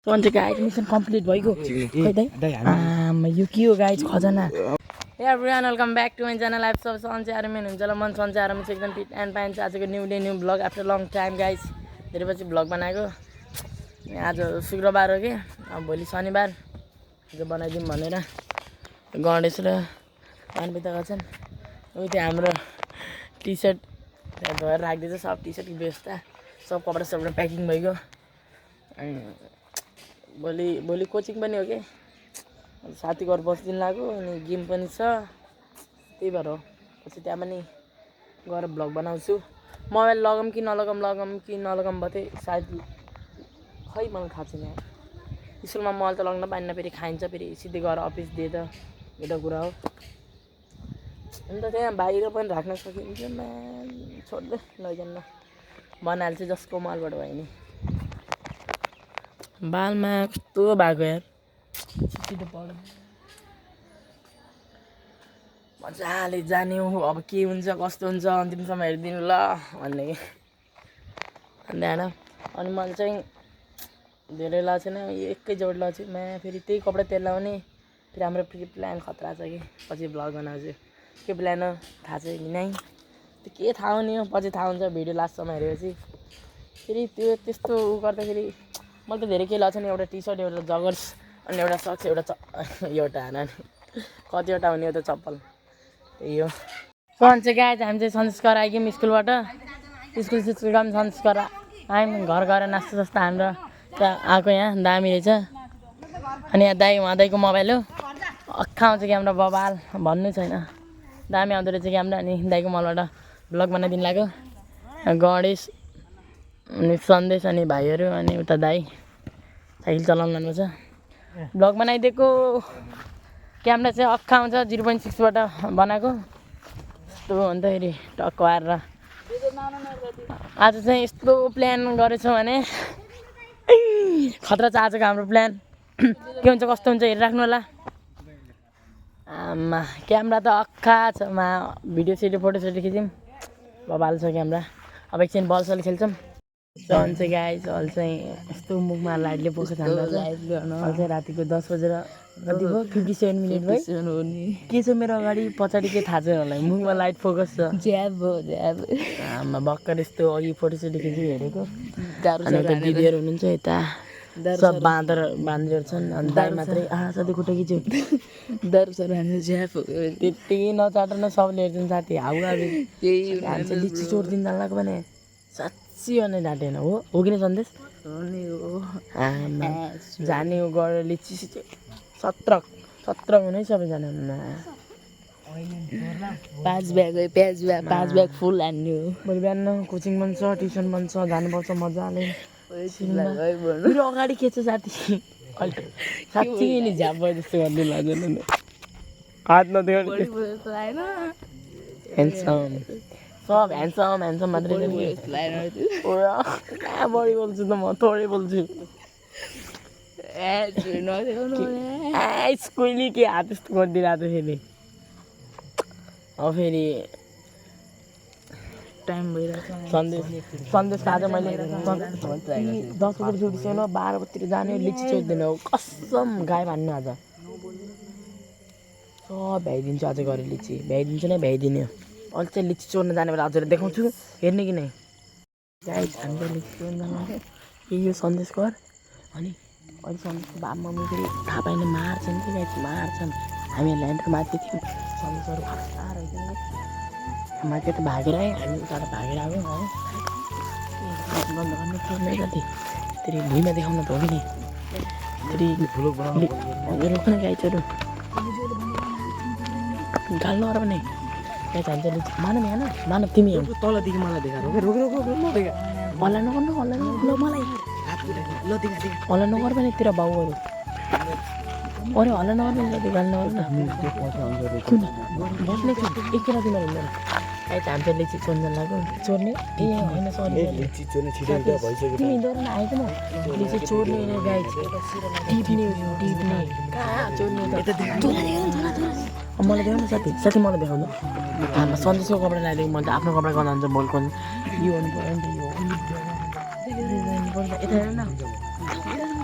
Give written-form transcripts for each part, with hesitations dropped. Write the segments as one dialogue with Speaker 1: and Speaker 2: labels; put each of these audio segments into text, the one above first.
Speaker 1: सन्चै guys mission complete भइगयो यो के हो गाइज खजना hey everyone welcome back to my channel life सब सन्चै आरामै हुनुहुन्छ होला मन सन्चै आरामै छ एकदम फिट एन्ड फाइन छ आजको new day new blog after long time guys धेरै पछि ब्लग बनाएको आज शुक्रबार हो कि अब भोलि शनिबार आज बनाइदिउँ भनेर गणेश र मानविता गर्छन् उयो त्यो हाम्रो टी सर्ट त्यहाँ धोएर राखिदिन्छ सब टी सर्टको व्यवस्था सब कपडा सबै प्याकिङ भइगयो अनि भोलि कोचिङ पनि हो कि साथी घर बस्दिन लाग्यो अनि गेम पनि छ त्यही भएर हो पछि त्यहाँ पनि गएर भ्लग बनाउँछु मोबाइल लगाऊँ कि नलगाऊँ भन्थे सायद खै मलाई थाहा छैन स्कुलमा मोबाइल त लगाउन पाइन्न फेरि खाइन्छ फेरि सिधै गएर अफिस दिए त एउटा कुरा हो अन्त त्यहाँ बाहिर पनि राख्न सकिन्छ छोड्दै लैजान्न बनाइहाल्छु जसको मोबाइलबाट भयो नि बालमा कस्तो भएको यार छिटो पढ्नु मजाले जाने हो अब के हुन्छ कस्तो हुन्छ अन्तिमसम्म हेरिदिनु ल भन्ने कि अनि मैले चाहिँ धेरै लगाएको छैन एकै जोड लगाएको छु मैं फेरि त्यही कपडा तेल लगाउने फेरि हाम्रो फेरि प्लान खतरा छ कि पछि भ्लग बनाउँछु के प्लान हो थाहा छैन नि त्यो के थाहा हुने हो पछि थाहा हुन्छ भिडियो लास्टसम्म हेरेपछि फेरि त्यो त्यस्तो उ गर्दाखेरि मैले त धेरै के लगाएको छैन एउटा टी सर्ट एउटा जगर्स अनि एउटा सक्स एउटा हाना कतिवटा हुने हो त चप्पल त्यही हो सन्चै गाइज हामी चाहिँ संस्कार आइगयौँ स्कुलबाट स्कुल पनि संस्कार आयौँ घर गएर नास्ता जस्तो हाम्रो त्यहाँ आएको यहाँ दामी रहेछ अनि यहाँ उहाँ दाईको मोबाइल हो अक्खा आउँछ क्यामेरा बबाल भन्नु छैन दामी आउँदो रहेछ क्यामेरा अनि दाईको मोबाइलबाट भ्लग बनाइदिनु लाग्यो गणेश अनि सन्देश अनि भाइहरू अनि उता दाई साइकल चलाउनु लानुपर्छ भ्लग बनाइदिएको क्यामेरा चाहिँ अक्खा आउँछ 0.6बाट बनाएको यस्तो अन्तखेरि टक्क आएर आज चाहिँ यस्तो प्लान गरेछौँ भने खतरा छ आजको हाम्रो प्लान के हुन्छ कस्तो हुन्छ हेरिराख्नु होला आमा क्यामेरा त अक्खा छ भिडियो फोटोसोटो खिच्यौँ बबाल छ क्यामेरा अब एकछिन बलसल खेल्छौँ सन्च गाइज अहिले चाहिँ यस्तो मुखमा लाइटले पोखेको छ अहिले चाहिँ रातिको 10 बजेर कति भयो 57 मिनट भयो के छ मेरो अगाडि पछाडि के थाहा छैन होला मुखमा लाइट फोकस छ ज्याब आमा भर्खर यस्तो अघि फोटोसोटो खिच्यो हेरेको अनि उता दिदीहरू हुनुहुन्छ यता सब बाँदरहरू छन् अनि दाइ मात्रै सधैँ खुट्टा खिच्यो त्यति नचाट न सबले हेर्छन् साथी हाउ हामी लिची चोर्दिन जान्लाको भने साँच्ची अनि ढाँटेन हो कि न सन्देश आमा जाने हो गएर लिची सिची 17 हुनै सबैजना 5 ब्याग फुल हान्यो भोलि बिहान कोचिङ पनि छ ट्युसन पनि छ जानुपर्छ मजाले मेरो अगाडि के छ साथी साँच्ची नि झ्याप भयो जस्तो गर्नु लाग्दैन हात नदेखाउनु सब ह्यान्डसम मात्रै बढी बोल्छु त म थोरै बोल्छु स्कुली के हात यस्तो गरिदिरहेको फेरि अब फेरि टाइम भइरहेको सन्देश आज मैले 10 बजी छुट्टिसकेन 12 बजीतिर जाने लिची चोर्दैन हो कसम गाई भन्नु आज सब भ्याइदिन्छु आज गएर लिची भ्याइदिन्छु नै भ्याइदिने हो अहिले चाहिँ लिची चोर्न जाने बेला हजुरलाई देखाउँछु हेर्ने कि नै गाई हामीले लिची चोर्न जानु यो सन्देश घर अनि अहिले सन्देशको बाबा मम्मी फेरि थाहा पाएन मार्छन् कि गाई मार्छन् हामी ल्यान्डर माथि थियौँ सन्देशहरू खस्ता रहेछ माथि त भागेर आयो हामी उताबाट भागेर आयो है बन्द गर्नु चोर्ने कति फेरि भुइँमा देखाउनु त हो कि नि फेरि हजुर रोक्न गाईचहरू गाल्नु अरू भने गाई जान्छ मानव यहाँ मानव तिमी तलदेखि मलाई देखा हल्ला नगर्नु ल मलाई हल्ला नगर भने तेरो बाउहरू अरे हल्ला नगर भने गाल्नु किन बस्ने छु एकखेर तिमीहरू हिँड्दैन गाई हामी लिची चोर्न लाग्यो चोर्ने ए होइन सरी तिमी हिँड्दैन आएको म लिची चोर्ने गाई टिप्ने कहाँ चोर्ने मलाई देखाउनु साथी मलाई देखाउनु आमा सन्देशको कपडा लगाइदिएको मैले त आफ्नो कपडा गर्दा हुन्छ बोलको यो हुनु पऱ्यो नि त यो यता हेर न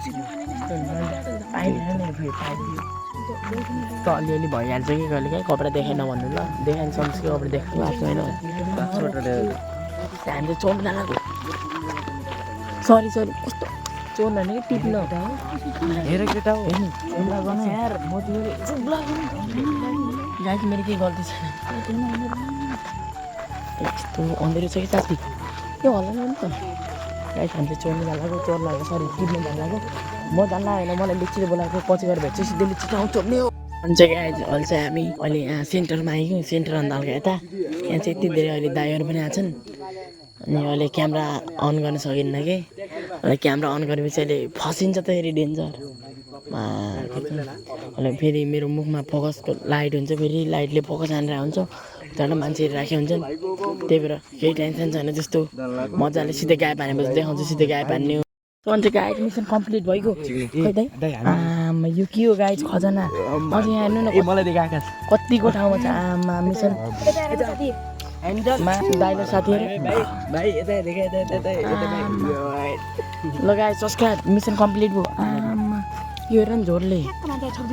Speaker 1: त अलिअलि भइहाल्छ कि कहिले काहीँ कपडा देखाएन भन्नु ल देखाइन्छ कि कपडा देखाएको आफ्नो होइन हामी त चोर्न जाँदा सरी कस्तो चोर्न होइन कि टिप्न
Speaker 2: हेर केटा हो
Speaker 1: हेर्नु चोर्ला गर्नु यार म तिमीले गाइस मेरो केही गल्ती छैन यस्तो अँधेरो छ कि साथी के होला नि त गाइस हामी चाहिँ चोर्न जाँदाको चोर लाग्यो सरी टिप्न जाँदाको म जान्दा होइन मलाई लिच्चीले बोलाएको पछि गएर भेट्छु सिधै लिच्ची ठाउँ चोर्ने हो हुन्छ गाइस अहिले चाहिँ हामी अहिले यहाँ सेन्टरमा आइगयौँ सेन्टर अन्त हल्का यता यहाँ चाहिँ यति धेरै अहिले दाइहरू पनि आएको छन् अनि अहिले क्यामेरा अन गर्न सकिन्न कि अहिले क्यामेरा अन गरेपछि अहिले फसिन्छ त फेरि डेन्जर अहिले फेरि मेरो मुखमा फोकसको लाइट हुन्छ फेरि लाइटले फोकस हानेर हुन्छ त्यहाँबाट मान्छेहरू राखेको हुन्छन् त्यही भएर केही टेन्सन छैन त्यस्तो मजाले सिधै गायब हानेपछि देखाउँछु सिधै गायब हान्ने हो अन्त गाइड मिसन कम्प्लिट भइगयो आमा यो के हो गाइड खजना अझ यहाँ हेर्नु न
Speaker 2: मलाई देखा आकाश
Speaker 1: कतिको ठाउँमा छ आमा मिसन दाइलो साथीहरू
Speaker 2: भाइ यता देखा यता
Speaker 1: ल गाइड सब्सक्राइब मिसन कम्प्लिट भयो आमा यो हेर नि झोरले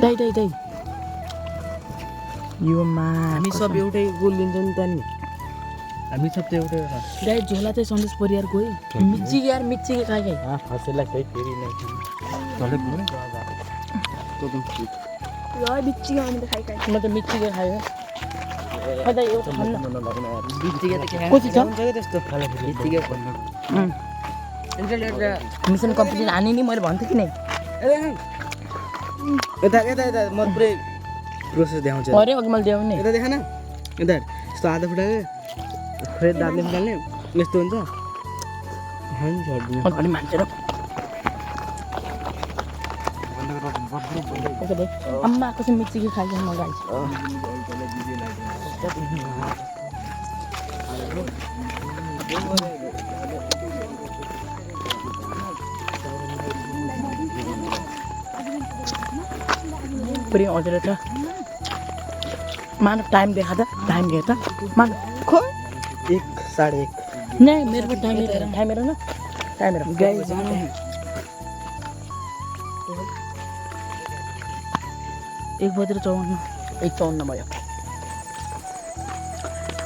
Speaker 1: दाइ यो मा
Speaker 2: हामी सब एउटै गोल लिन्छ नि त नि हामी सब त एउटै हो
Speaker 1: गाइड झोला चाहिँ सन्देश परिवारको है मिच्ची यार मिच्ची खाइ
Speaker 2: फसेला फेरि फेरि नै चले पुग्ने
Speaker 1: म त मिच्ची खायो खै एउटा खान्न कति छ
Speaker 2: त्यस्तो
Speaker 1: मिसन कम्प्लिट हाने नि मैले भन्थेँ कि नै
Speaker 2: यता यता यता म पुरै प्रोसेस देखाउँछ
Speaker 1: अरे अघि मैले देखाउने
Speaker 2: यता देखा न यता यस्तो आधा फुटाको फ्रेस दाँतले निकाल्ने यस्तो हुन्छ
Speaker 1: अगाडि मान्छे र अम्मा कसै मिच्ची खाइन्छ म गाई पुरै अँधेर छ मानो टाइम देखा त टाइम गयो त मानो खो
Speaker 2: 1:30
Speaker 1: नहीं मेरे को टाइम हेर न टाइम हेर
Speaker 2: गाइस
Speaker 1: 1:54 भयो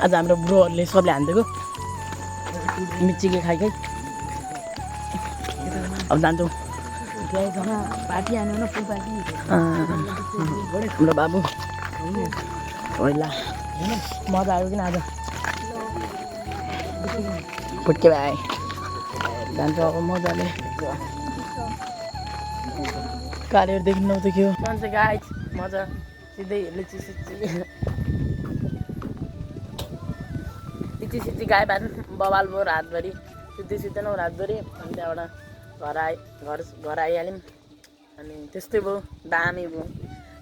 Speaker 1: आज हाम्रो ब्रोहरूले सबले हानिदिएको मिच्ची खाइ अब जान्छौँ
Speaker 2: पार्टी हान्यो न फुल पार्टी
Speaker 1: हाम्रो बाबु पहिला मजा आयो किन आज फुट्के भाइ जान्छ अब मजाले कालेहरू देखिन नदेखियो जान्छ गाइस मजा सिधै लिची सिच्ची गाई भान बबाल भयो रातभरि सुत्दैनौँ रातभरि अनि त्यहाँबाट घर आइहाल्यौँ अनि त्यस्तै भयो दामी भयो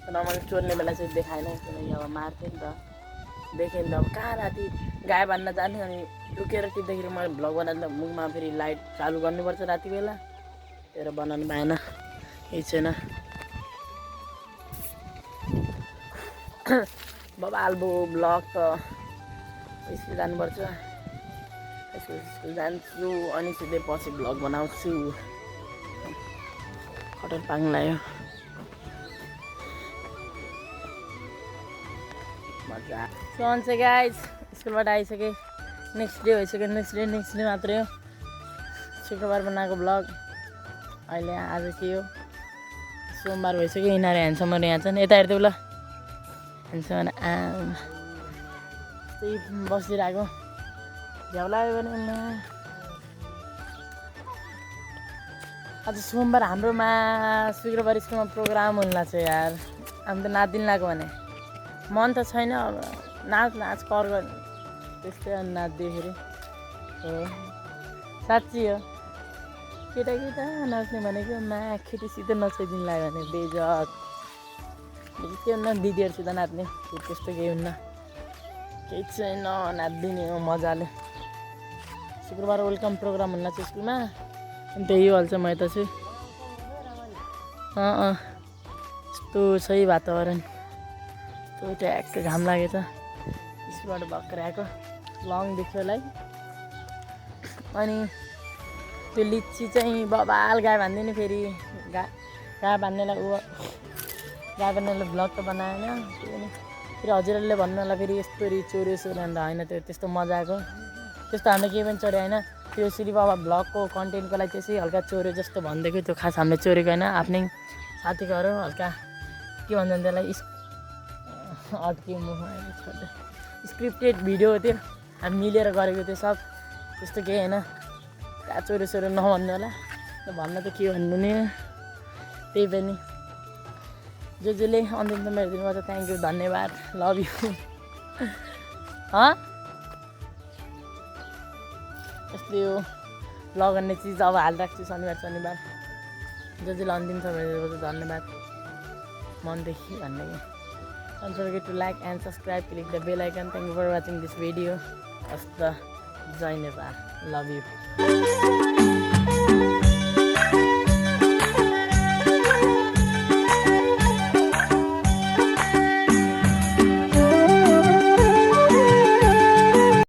Speaker 1: तर मैले चोर्ने बेला चाहिँ देखाएन किनकि अब मार्थेँ नि त देखेँ नि त अब कहाँ राति गाई बाँध्न जाने अनि लुकेर टिप्दाखेरि मैले भ्लग बनाएर मुखमा फेरि लाइट चालु गर्नुपर्छ राति बेला त्यही भएर बनाउनु पाएन केही छैन बबाल भयो भ्लग त स्कुल जानुपर्छ स्कुल जान्छु अनि सिधै पछि भ्लग बनाउँछु कटन पाङ लाग्यो सोन चाहिँ गाइस स्कुलबाट आइसकेँ नेक्स्ट डे भइसक्यो नेक्स्ट डे मात्रै हो शुक्रबार बनाएको भ्लग अहिले आज के हो सोमबार भइसक्यो यिनीहरू ह्यान्डसम्महरू यहाँ छन् यता हेर्दै ल ह्यान्डसम्म त्यही बसिरहेको झ्याउ लाग्यो भने आज सोमबार हाम्रोमा शुक्रबार स्कुलमा प्रोग्राम हुन लाग्छ यार हामी त नाच्दिन लाग्यो भने मन त छैन अब नाच कर गर्ने त्यस्तै नाच्दाखेरि हो साँच्ची हो केटा नाच्ने भनेको केटीसित नचाइदिनु लाग्यो भने बेजत के हुन्न दिदीहरूसित नाच्ने त्यस्तो केही हुन्न केही छैन नाच्दिने हो मजाले शुक्रबार वेलकम प्रोग्राम हुन लाग्छ स्कुलमा अनि त्यही हाल्छ म यता चाहिँ यस्तो सही वातावरण यस्तो ट्याक्क घाम लागेछ स्कुलबाट भर्खर आएको लङ देख्यो होला है अनि त्यो लिची चाहिँ बबाल गाई बाँधिदिने फेरि गाई बाँध्नेलाई गाई बाँध्नेलाई भ्लग त बनाएन त्यो पनि फेरि हजुरहरूले भन्नु होला फेरि यस्तो चोर्यो सोर्यो अन्त होइन त्यो त्यस्तो मजाको त्यस्तो हामीले केही पनि चोर्यो होइन त्यो श्री बाबा भ्लगको कन्टेन्टको लागि त्यसै हल्का चोर्यो जस्तो भनिदिएको त्यो खास हामीले चोरेको होइन आफ्नै साथीहरू हल्का के भन्छन् त्यसलाई अड्के मुखमा स्क्रिप्टेड भिडियो हो त्यो हामी मिलेर गरेको त्यो सब त्यस्तो केही होइन कहाँ चोरी सोरी नभन्नु होला भन्न त के भन्नु नि त्यही पनि जसले अन्तिमसम्म हेरिदिनु पर्छ थ्याङ्क यू धन्यवाद लभ यु यस्तो यो भ्लग गर्ने चिज अब हालिराख्छु शनिबार जसले अन्तिमसम्म हेरिदिनु पर्छ धन्यवाद मनदेखि भन्ने Don't forget to like and subscribe, click the bell icon. Thank you for watching this video. Hasta Zainaba. Love you.